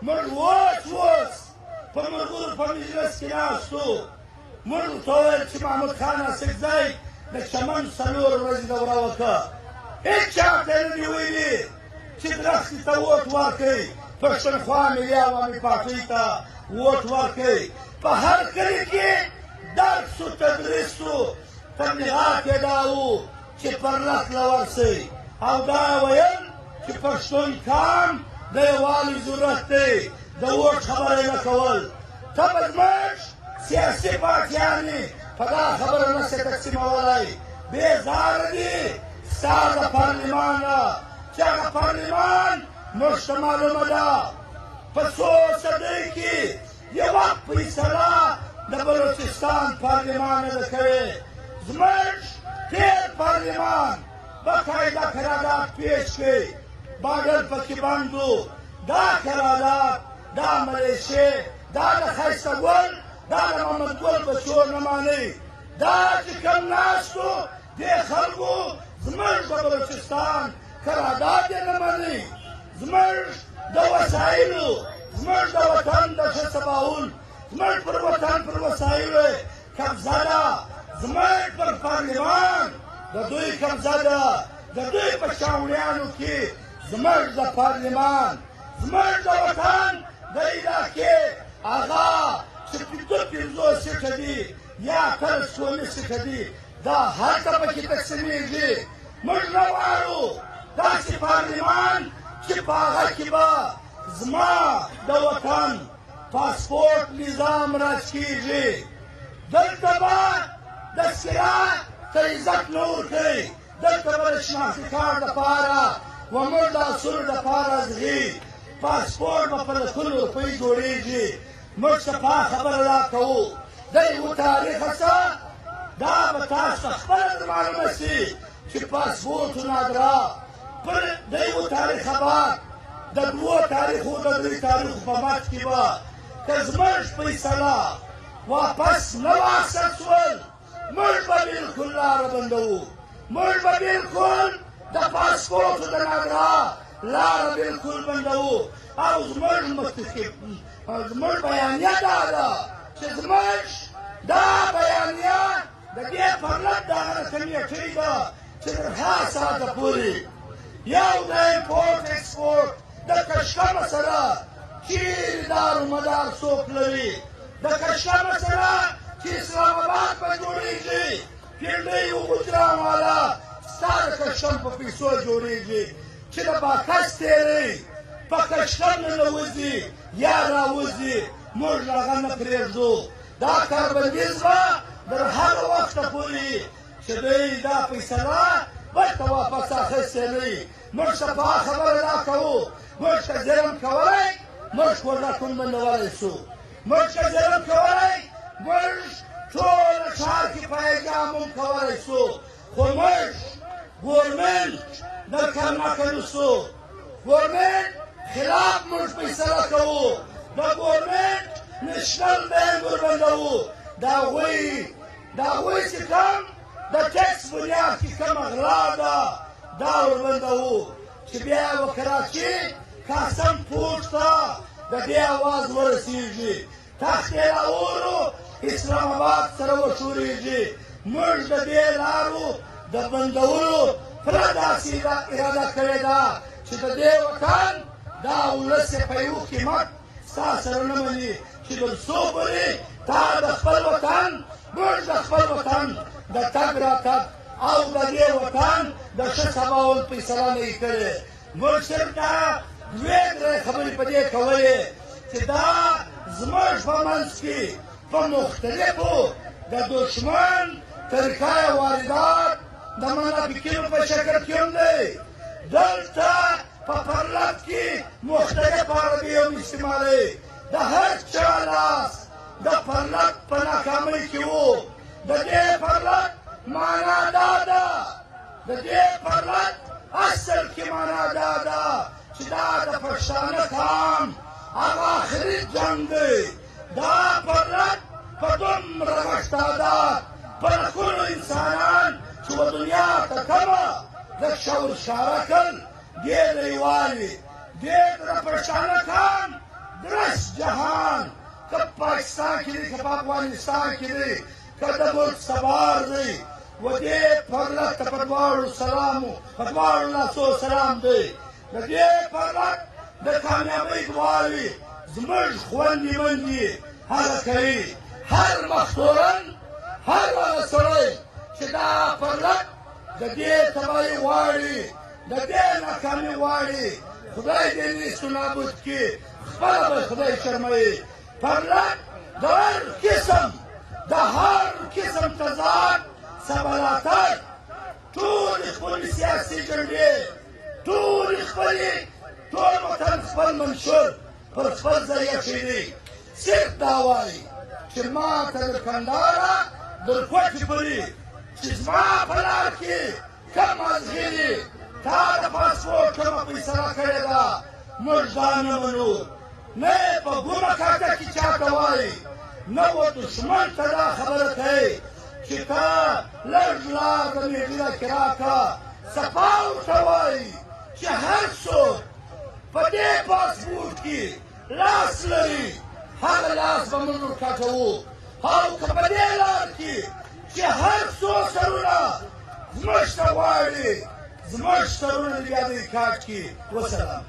موږ اوس په ملګرو په مجلس کې ناست وو. موږ ورته وویل چې محمود خان اڅکزی د چمن 4 ورځې دوره وکړه. هېچا ته یې نه دي ویلي چې درختي ته ووټ ورکړئ، پښتونخوا ملي عوامي پارټۍ ته ووټ ورکړئ. په هر کلي کې درس و تدریس و تبلیغات یې دا وو چې پرلط له ورسئ، او دا یې ویل چې پښتون کام د یووالي ضرورت دی، د ووټ خبره یې نه کول. ته به زموږ سیاسي پارټیانې په دا خبره نسې تقسیمولی. بېزاره دي ستا د پارلمان نه، چې هغه پارلمان موږ ته معلومه ده په څو صدۍ کې یو وخت فیصله د بلوچستان پارلمان نه ده کړې. زموږ تېر پارلمان باقاعده قرارداد پیش کړی، باډر پکې بند و. دا قرارداد دا ملیشې دا د ښایسته ګل دا د محمد ګل بچو نه منئ. دا چې کوم ناست و دې خلکو زموږ د بلوچستان قرارداد یې نه منئ. زموږ د وسایلو زموږ د وطن د ښه سباون زموږ پر وطن پر وسایلو قبضه ده، زموږ پر پارلمان د دوی قبضه ده. د دوی په چاونیانو کې زموږ د پارلمان زموږ د وطن د علاقې هغه چې 50 سیټه دي یا 80 سیټه دي دا هلته پکې تقسیمېږي. موږ نه غواړو داسې پارلمان چې په هغه کې به زما د وطن پاسپورټ نظام راج کېږي. دلته به د سیاح ته عزت نه ورکوي، دلته به د شناختي کارت دپاره و موږ د اصولو دپاره ځغي. پاسپورټ به په لکونو روپۍ جوړېږي. موږ سپا خبره دا کوو د یوه تاریخه څه دا به تاسو ته خپله در معلومه سي چې پاسپورټونه اګرا پر د یوه تاریخه بعد د 2 تاریخو د 3 تاریخو په بعد کې به که زموږ فیصله واپس نه واخیستل شول موږ به بلکل لاره بندوو. موږ به بلکل د پاسپورټو د ناګرا لاره بلکل بندوو. او زموږ بیانیه دا ده چې زموږ دا بیانیه د دې پرلط دغه کمیټۍ ده چې تر هغه ساعته پورې یو د امپورټ ایکسپورټ د کشکه مسله چیرې دارومدار څوک لري، د کشکه مسله چې اسلام آباد به جوړېږي، پنډۍ و ګجران والا ستا د کشکم په پیسو جوړېږي چې د باکس تېرۍ په کشکم ننوځي یا راوځي. موږ هغه نه پرېږدو. دا کاربندیز به تر هغه وخته پورې چې دوی دا فیصله بېرته واپس اخیستې نه وي. موږ شفا خبره دا کوو. موږ که ظلم کولی موږ کورنکون بندولی شو. موږ که ظلم کولی موږ ټوله ښار کې پایګام هم کولی شو. خو موږ ګورمنټ درکړه کوو شو. ګورمنټ خلاف موږ فیصله کوو. د ګورمنټ نشنل بینک وربندوو. د هغوی چې کوم د ټکس بنیاد کې کومه غلا ده دا وربندوو چې بیا یې وکراچي قاسم پورټ ته د دې اواز ورسېږي. تخت یې راوړو اسلام آباد سره وشورېږي. موږ د دې لارو د بندولو پوره داسې اراده کړې ده چې د دې وطن دا ولس یې په یو قیمت ستا سره نه مني چې تر څو پورې تا د خپل وطن موږ د خپل وطن د تګ راتګ او د دې وطن د ښه سباول فیصله نه یې کړې. موږ صرف دا 2-3 خبرې په دې کولې چې دا زموږ په منځ کې په مختلفو د دشمن طریقه واردات د منافقینو په شکل کې هم دی. دلته په پرلط کې مختلف عربي هم استعمالوي. د هر چا لاس د پرلط په ناکامۍ کې و. د دې پرلط معنا دا ده د دې پرلط اصل کې معنا دا ده چې دا د پښتانه قام هغه آخري جنګ دی. دا پرلط په دومره غټ تعداد په لکونو انسانان چې و دنیا ته کومه د شور شارکل دې د یووالي دې د پښتانه قام پاکستان کې دی که په افغانستان کې دی که د ملک سوار دی و دې پرلت ته په دواړو سلام په دواړو لاسو سلام دی د دې پرلت د کامیابۍ دعاوې زموږ خویندې میندې هغه کوي هر مختورن هر هغه سړی چې دا پرلت د دې تباهي غواړي د دې ناکامي غواړي خدای دې نیست و نابود کړي خپله به خدای شرموي پرلت د هر قسم تضاد سبلاتر ټولې خپلې سیاسي جنډې ټولې خپلې ټول وطن خپل منشور پر خپل ذریعه شیري صرف دا وایي چې ما ته د کندهاره در کوټې پورې چې زما په لار کې کم مازغې دي تا د پاسپورټ کومه فیصله کړې ده موږ دا نه منو نه یې په ګومه کاټه کې چاته وایي نه و دښمن ته دا خبره کوي چې ته لږ لار د میډیا کې راکړه صفا ورته وایي چې هر څوک په دې پاسپورټ کې لاس لري هغه لاس به موږ ورکاټوو او که په دې لار کې چې هر څو سرونه زموږ ته غواړي زموږ سرونه دې بیا دې کاټ کړي وسلام